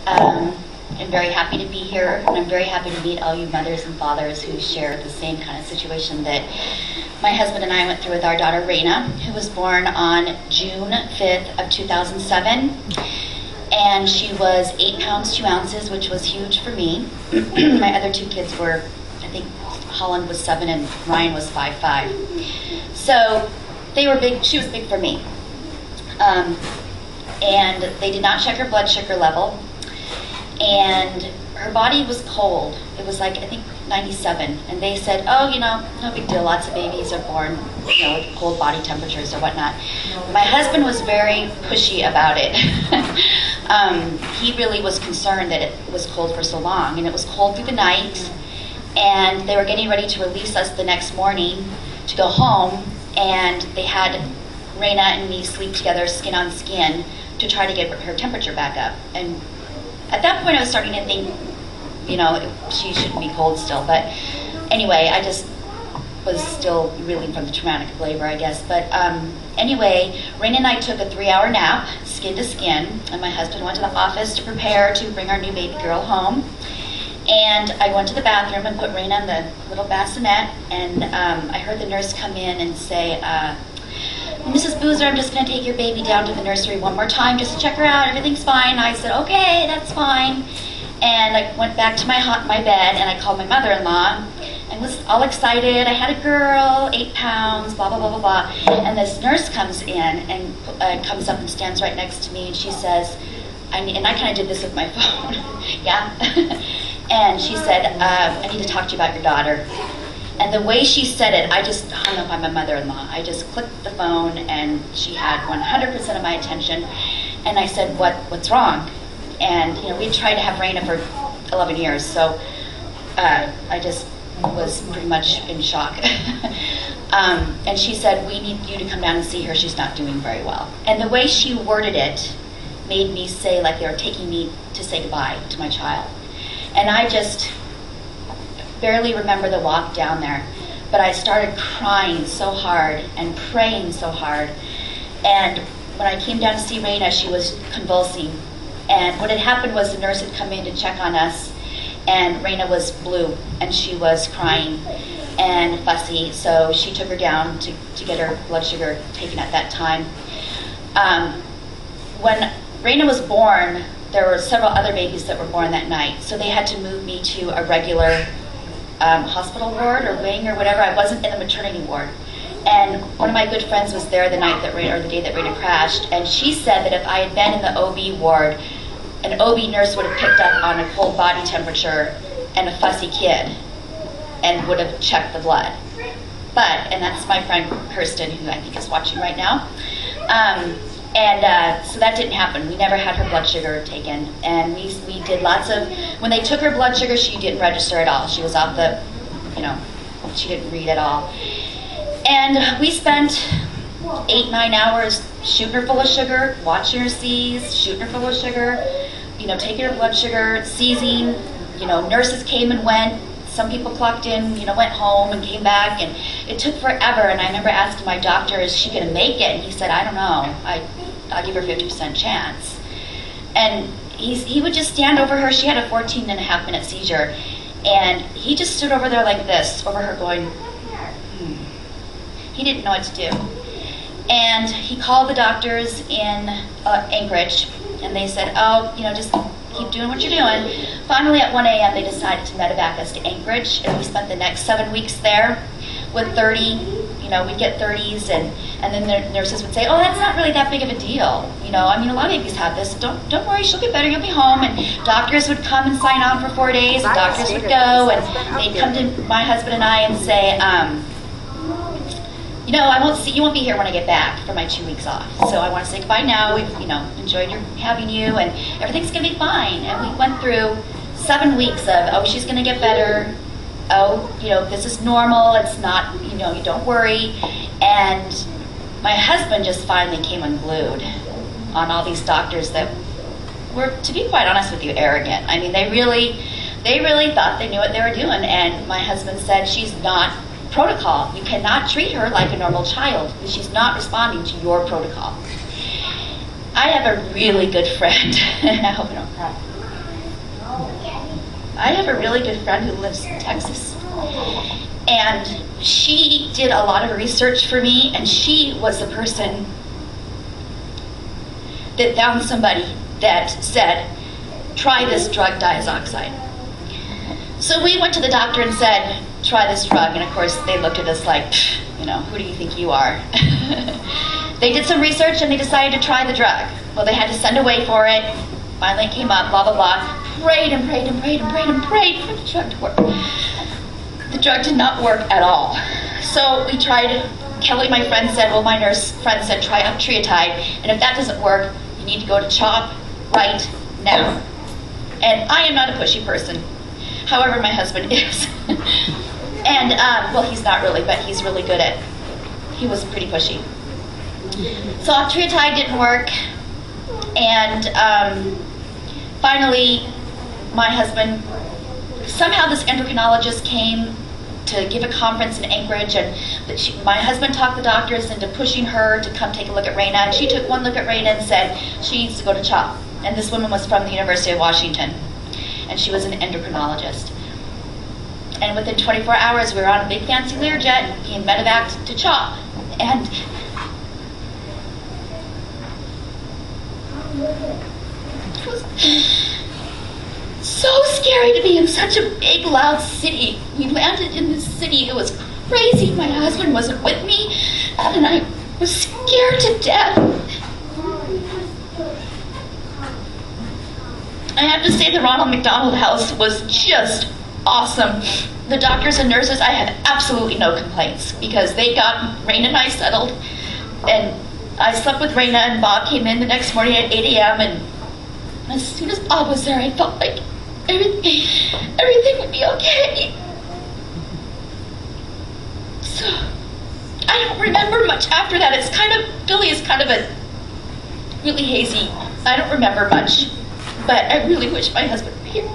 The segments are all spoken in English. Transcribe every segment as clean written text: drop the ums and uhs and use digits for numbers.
I'm very happy to be here, and I'm very happy to meet all you mothers and fathers who share the same kind of situation that my husband and I went through with our daughter Raina, who was born on June 5th of 2007. And she was 8 pounds 2 ounces, which was huge for me. My other 2 kids were, I think Holland was 7 and Ryan was 5'5". So they were big. She was big for me. And they did not check her blood sugar level. And her body was cold. It was like, I think, 97. And they said, oh, you know, no big deal. Lots of babies are born, you know, with cold body temperatures or whatnot. My husband was very pushy about it. He really was concerned that it was cold for so long. And it was cold through the night. And they were getting ready to release us the next morning to go home. And they had Raina and me sleep together, skin on skin, to try to get her temperature back up. And at that point, I was starting to think, you know, she shouldn't be cold still. But anyway, I just was still reeling from the traumatic labor, I guess. But anyway, Raina and I took a 3-hour nap, skin to skin, and my husband went to the office to prepare to bring our new baby girl home. And I went to the bathroom and put Raina in the little bassinet, and I heard the nurse come in and say, Mrs. Boozer, I'm just going to take your baby down to the nursery one more time just to check her out. Everything's fine. I said, okay, that's fine. And I went back to my bed, and I called my mother-in-law and was all excited. I had a girl, 8 pounds, blah, blah, blah, blah, blah. And this nurse comes in and comes up and stands right next to me, and she says, and I kind of did this with my phone, yeah? And she said, I need to talk to you about your daughter. And the way she said it, I just hung up on my mother-in-law. I just clicked the phone, and she had 100% of my attention. And I said, what's wrong? And you know, we tried to have Raina for 11 years, so I just was pretty much in shock. And she said, we need you to come down and see her. She's not doing very well. And the way she worded it made me say like they were taking me to say goodbye to my child. And I just barely remember the walk down there, but I started crying so hard and praying so hard. And when I came down to see Raina, she was convulsing. And what had happened was the nurse had come in to check on us, and Raina was blue, and she was crying and fussy, so she took her down to get her blood sugar taken at that time. When Raina was born, there were several other babies that were born that night, so they had to move me to a regular hospital ward or wing or whatever. I wasn't in the maternity ward. And one of my good friends was there the night that Raina, or the day that Raina crashed, and she said that if I had been in the OB ward, an OB nurse would have picked up on a cold body temperature and a fussy kid and would have checked the blood. But, and that's my friend Kirsten, who I think is watching right now, so that didn't happen. We never had her blood sugar taken. And we did lots of, when they took her blood sugar, she didn't register at all. She was off the, you know, she didn't read at all. And we spent 8-9 hours shooting her full of sugar, watching her seize, shooting her full of sugar, you know, taking her blood sugar, seizing. You know, nurses came and went. Some people clocked in, you know, went home and came back, and it took forever. And I remember asking my doctor, is she going to make it? And he said, I don't know. I'll give her a 50% chance. And he would just stand over her. She had a 14.5-minute seizure. And he just stood over there like this, over her going, He didn't know what to do. And he called the doctors in Anchorage, and they said, oh, you know, just keep doing what you're doing. Finally, at 1 a.m., they decided to medevac us to Anchorage, and we spent the next 7 weeks there with 30, you know, we'd get 30s, and then the nurses would say, oh, that's not really that big of a deal. You know, I mean, a lot of babies have this. Don't worry, she'll get better, you'll be home. And doctors would come and sign on for 4 days, and doctors would go, and they'd come to my husband and I and say, you know, you won't be here when I get back for my 2 weeks off. So I want to say goodbye now. We've, you know, enjoyed having you, and everything's going to be fine. And we went through 7 weeks of, oh, she's going to get better. Oh, you know, this is normal. It's not, you know, you don't worry. And my husband just finally came unglued on all these doctors that were, to be quite honest with you, arrogant. I mean, they really thought they knew what they were doing. And my husband said, she's not protocol. You cannot treat her like a normal child. She's not responding to your protocol. I have a really good friend. I hope I don't cry. I have a really good friend who lives in Texas, and she did a lot of research for me, and she was the person that found somebody that said, try this drug diazoxide. So we went to the doctor and said, try this drug, and of course they looked at us like, who do you think you are? They did some research and they decided to try the drug. Well, they had to send away for it. Finally it came up, blah, blah, blah. Prayed and prayed and prayed and prayed and prayed for the drug to work. The drug did not work at all. So we tried, Kelly, my friend, said, well, my nurse friend said, try octreotide, and if that doesn't work, you need to go to CHOP right now. And I am not a pushy person. However, my husband is. And, well, he's not really, but he's really good at, he was pretty pushy. So octreotide didn't work, and finally, my husband, somehow this endocrinologist came to give a conference in Anchorage, and my husband talked the doctors into pushing her to come take a look at Raina, and she took one look at Raina and said she needs to go to CHOP. And this woman was from the University of Washington, and she was an endocrinologist. And within 24 hours, we were on a big fancy Learjet, being medevaced to CHOP. And it was so scary to be in such a big, loud city. We landed in this city. It was crazy. My husband wasn't with me, and I was scared to death. I have to say the Ronald McDonald House was just awesome. The doctors and nurses, I had absolutely no complaints because they got Raina and I settled, and I slept with Raina, and Bob came in the next morning at 8 a.m. and as soon as Bob was there, I felt like everything would be okay. So I don't remember much after that. It's kind of, Billy is kind of a really hazy. I don't remember much, but I really wish my husband were here.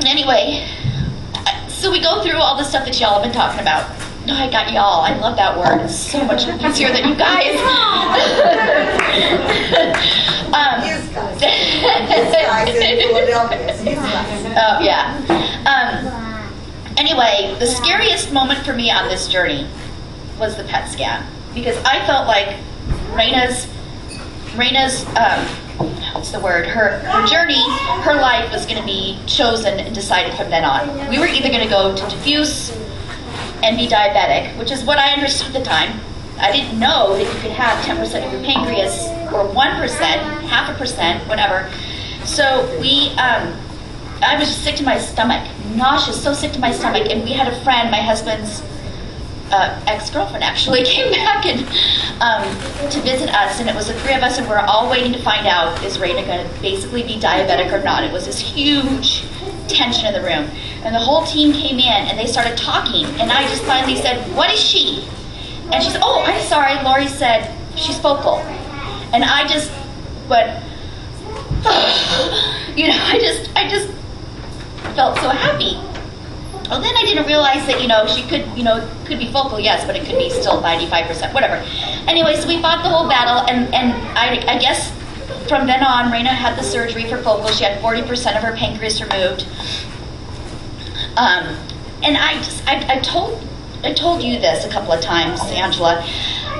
Anyway, so we go through all the stuff that y'all have been talking about. No, I got y'all. I love that word. It's so much easier than you guys. Oh, yeah. Anyway, the scariest moment for me on this journey was the PET scan, because I felt like Raina's what's the word? Her journey, her life was going to be chosen and decided from then on. We were either going to go to diffuse and be diabetic, which is what I understood at the time. I didn't know that you could have 10% of your pancreas, or 1%, 0.5%, whatever. So I was just sick to my stomach, nauseous, so sick to my stomach. And we had a friend, my husband's ex-girlfriend actually, came back and to visit us, and it was the three of us, and we're all waiting to find out, is Raina going to basically be diabetic or not? It was this huge tension in the room. And the whole team came in, and they started talking, and I just finally said, what is she? And she said, oh, I'm sorry, Lori said she's focal. And I just went, I just felt so happy. Well, then I didn't realize that, she could be focal, yes, but it could be still 95%, whatever. Anyway, so we fought the whole battle, and I guess from then on, Raina had the surgery for focal. She had 40% of her pancreas removed. And I told you this a couple of times, Angela.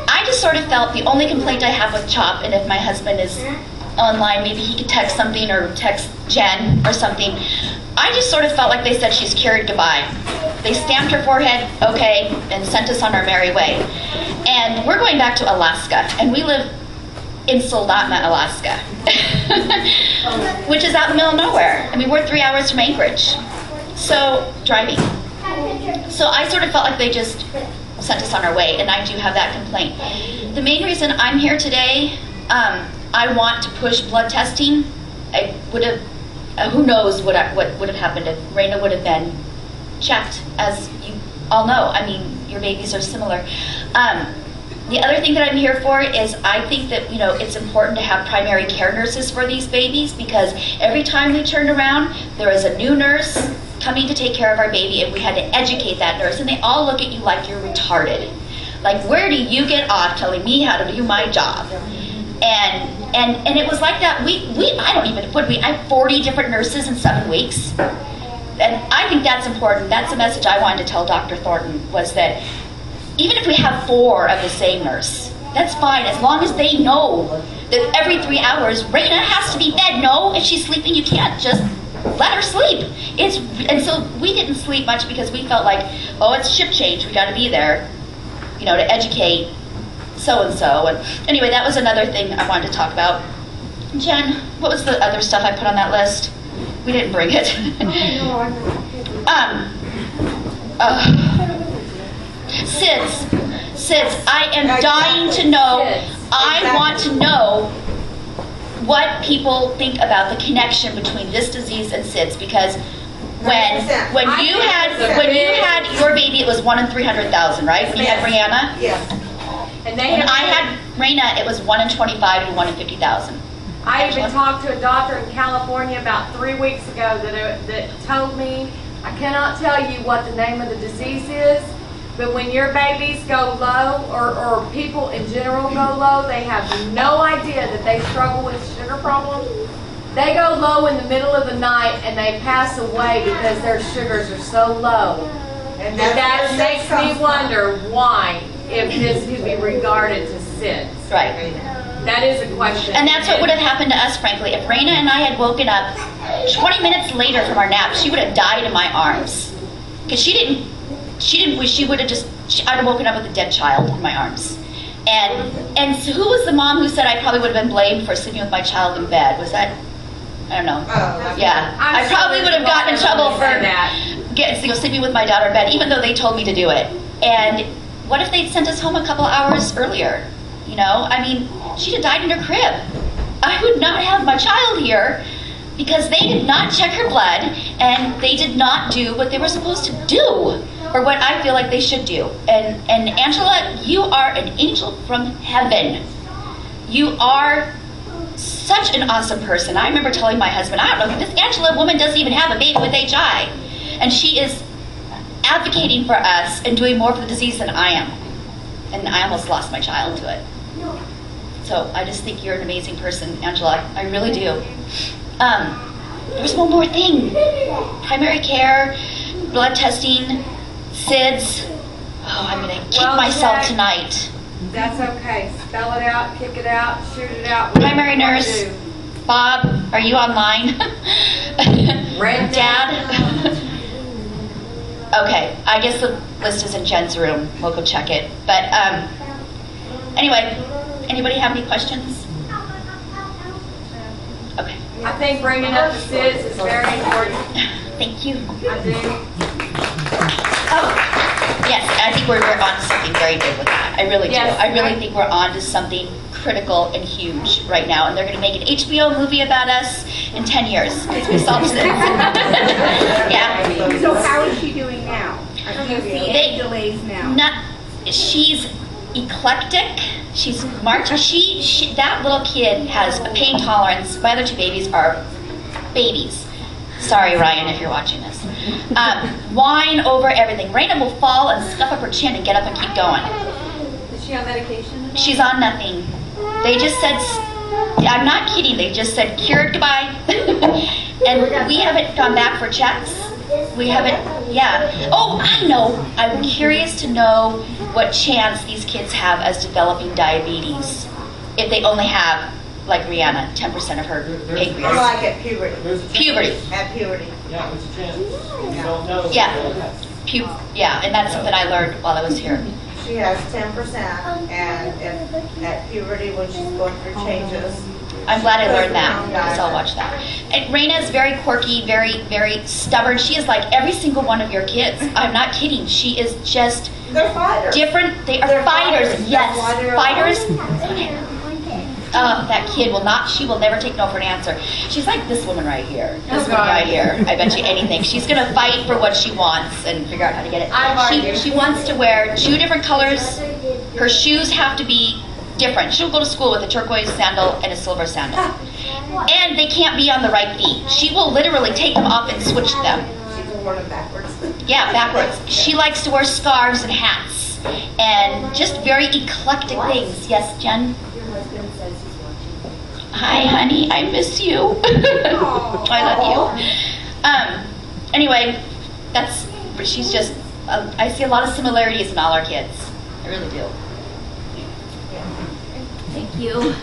I just sort of felt the only complaint I have with CHOP, and if my husband is online, maybe he could text something or text Jen or something. I just sort of felt like they said she's cured, goodbye. They stamped her forehead, okay, and sent us on our merry way. And we're going back to Alaska, and we live in Soldotna, Alaska, which is out in the middle of nowhere. I mean, we're 3 hours from Anchorage, so driving. So I sort of felt like they just sent us on our way, and I do have that complaint. The main reason I'm here today, I want to push blood testing. I would have, who knows what would have happened if Raina would have been checked, as you all know. I mean, your babies are similar. The other thing that I'm here for is I think that, it's important to have primary care nurses for these babies, because every time we turned around, there was a new nurse coming to take care of our baby, and we had to educate that nurse, and they all look at you like you're retarded. Like, where do you get off telling me how to do my job? And And it was like that. I don't even, I have 40 different nurses in 7 weeks. And I think that's important. That's the message I wanted to tell Dr. Thornton, was that even if we have 4 of the same nurse, that's fine, as long as they know that every 3 hours, Raina has to be fed. No, if she's sleeping, you can't just let her sleep. And so we didn't sleep much because we felt like, oh, it's shift change, we got to be there, to educate so-and-so. And anyway, that was another thing I wanted to talk about. Jen, what was the other stuff I put on that list? We didn't bring it. SIDS, I am dying to know, I want to know what people think about the connection between this disease and SIDS, because when you had your baby, it was 1 in 300,000, right? When you had Brianna? Yes. And when I had Raina, it was 1 in 25 to 1 in 50,000. I even talked to a doctor in California about 3 weeks ago that told me, I cannot tell you what the name of the disease is, but when your babies go low, or people in general go low, they have no idea that they struggle with sugar problems. They go low in the middle of the night and they pass away because their sugars are so low. And that makes me wonder why, if this could be regarded to SIDS. Right. That is a question. And that's what would have happened to us, frankly. If Raina and I had woken up 20 minutes later from our nap, she would have died in my arms. Because she would have just, I'd have woken up with a dead child in my arms. And so who was the mom who said I probably would have been blamed for sleeping with my child in bed? Was that, I don't know. Yeah. I probably would have gotten in trouble for sleeping with my daughter in bed, even though they told me to do it. And what if they'd sent us home a couple hours earlier? She'd have died in her crib. I would not have my child here because they did not check her blood and they did not do what they were supposed to do, or what I feel like they should do. And Angela, you are an angel from heaven. You are such an awesome person. I remember telling my husband, I don't know, this Angela woman doesn't even have a baby with HI. And she is advocating for us and doing more for the disease than I am. And I almost lost my child to it. So I just think you're an amazing person, Angela. I really do. There's one more thing. Primary care, blood testing, SIDS. Oh, I'm going to kick myself tonight. That's okay. Spell it out, kick it out, shoot it out. Primary nurse, Bob, are you online? Dad? Okay, I guess the list is in Jen's room. We'll go check it. But anyway, anybody have any questions? Okay. I think bringing up the SIDS is very important. Thank you. I do. Oh, yes, I think we're on to something very big with that. I really do. Yes. I really think we're on to something critical and huge right now, and they're going to make an HBO movie about us in 10 years because we solved SIDS. Yeah. So how is she doing now? Are you seeing any delays now? She's eclectic. She's march. She that little kid has a pain tolerance. My other 2 babies are babies. Sorry, Ryan, if you're watching this. Whine over everything. Raina will fall and scuff up her chin and get up and keep going. Is she on medication? She's on nothing. They just said, I'm not kidding, they just said, cured, goodbye. And we haven't gone back for checks. We haven't, yeah. Oh, I know. I'm curious to know what chance these kids have as developing diabetes if they only have, like Rihanna, 10% of her pancreas. Like at puberty. Puberty. At puberty. Yeah, there's a chance. You don't know. Yeah, and that's something I learned while I was here. She has 10%, and if at puberty when she's going through changes. I'm glad I learned that, because I'll watch that. And Raina is very quirky, very, very stubborn. She is like every single one of your kids. I'm not kidding. She is just They're fighters. Different. They're fighters. Yes, fighters. Oh, that kid will not, she will never take no for an answer. She's like this woman right here. This woman right here. I bet you anything. She's going to fight for what she wants and figure out how to get it. She wants to wear 2 different colors. Her shoes have to be different. She'll go to school with a turquoise sandal and a silver sandal. And they can't be on the right feet. She will literally take them off and switch them. She's worn them backwards. Yeah, backwards. She likes to wear scarves and hats. And just very eclectic things. Yes, Jen? Hi, honey, I miss you. I love you. Anyway, she's just, I see a lot of similarities in all our kids. I really do. Thank you.